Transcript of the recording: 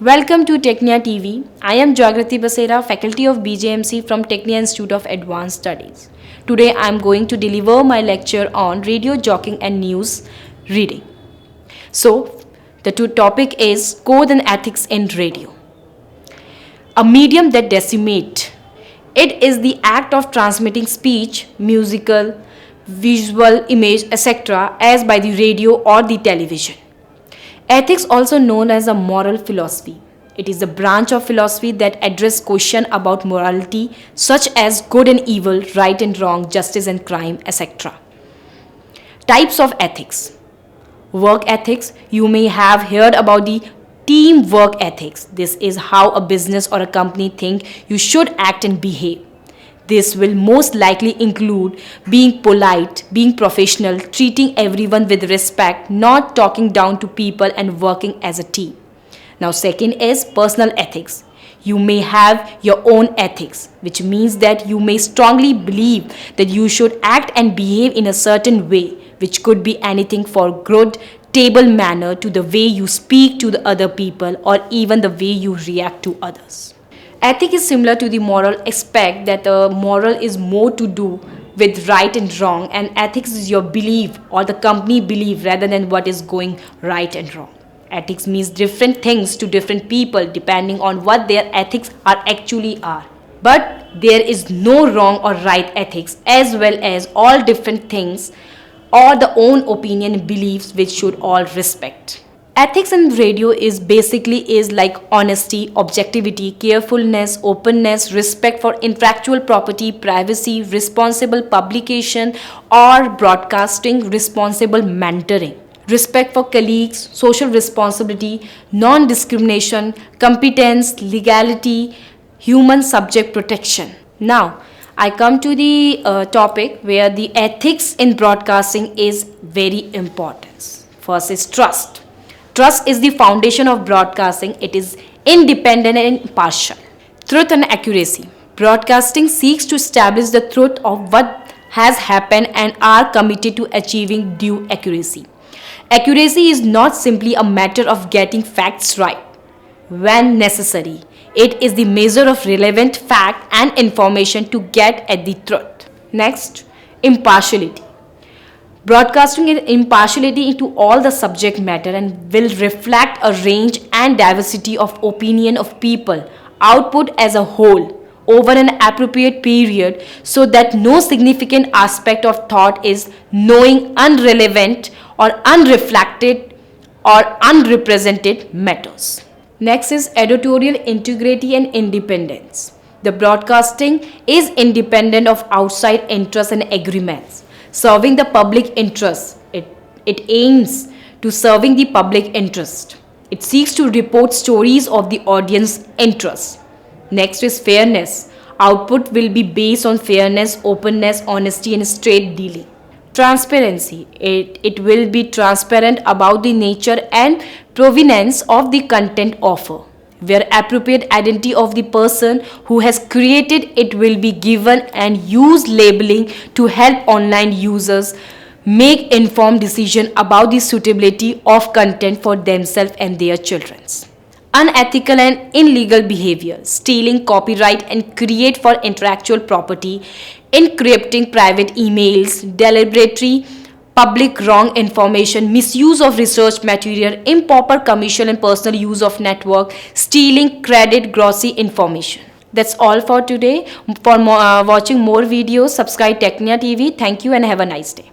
Welcome to Technia TV. I am Jagrati Basera, faculty of BJMC from Technia Institute of Advanced Studies. Today I am going to deliver my lecture on radio jockeying and news reading. So, the topic is code and ethics in radio. A medium that decimates. It is the act of transmitting speech, musical, visual, image, etc. as by the radio or the television. Ethics, also known as a moral philosophy. It is a branch of philosophy that addresses questions about morality such as good and evil, right and wrong, justice and crime, etc. Types of ethics. Work ethics. You may have heard about the teamwork ethics. This is how a business or a company think you should act and behave. This will most likely include being polite, being professional, treating everyone with respect, not talking down to people, and working as a team. Now, second is personal ethics. You may have your own ethics, which means that you may strongly believe that you should act and behave in a certain way, which could be anything from good table manner to the way you speak to the other people or even the way you react to others. Ethic is similar to the moral aspect that moral is more to do with right and wrong, and ethics is your belief or the company belief rather than what is going right and wrong. Ethics means different things to different people depending on what their ethics are. But there is no wrong or right ethics, as well as all different things or the own opinion and beliefs which should all respect. Ethics in radio is like honesty, objectivity, carefulness, openness, respect for intellectual property, privacy, responsible publication or broadcasting, responsible mentoring, respect for colleagues, social responsibility, non-discrimination, competence, legality, human subject protection. Now, I come to the topic where the ethics in broadcasting is very important. First is trust. Trust is the foundation of broadcasting. It is independent and impartial. Truth and accuracy. Broadcasting seeks to establish the truth of what has happened and are committed to achieving due accuracy. Accuracy is not simply a matter of getting facts right when necessary. It is the measure of relevant fact and information to get at the truth. Next, impartiality. Broadcasting is impartiality into all the subject matter and will reflect a range and diversity of opinion of people, output as a whole, over an appropriate period so that no significant aspect of thought is knowing irrelevant or unreflected or unrepresented matters. Next is editorial integrity and independence. The broadcasting is independent of outside interests and agreements. Serving the public interest. It aims to serving the public interest. It seeks to report stories of the audience interest. Next is fairness. Output will be based on fairness, openness, honesty and straight dealing. Transparency. It will be transparent about the nature and provenance of the content offer. Where appropriate identity of the person who has created it will be given and use labeling to help online users make informed decision about the suitability of content for themselves and their children. Unethical and illegal behavior, stealing copyright and create for intellectual property, encrypting private emails, deliberately public wrong information, misuse of research material, improper commercial and personal use of network, stealing credit, glossy information. That's all for today. For watching more videos, subscribe Technia TV. Thank you and have a nice day.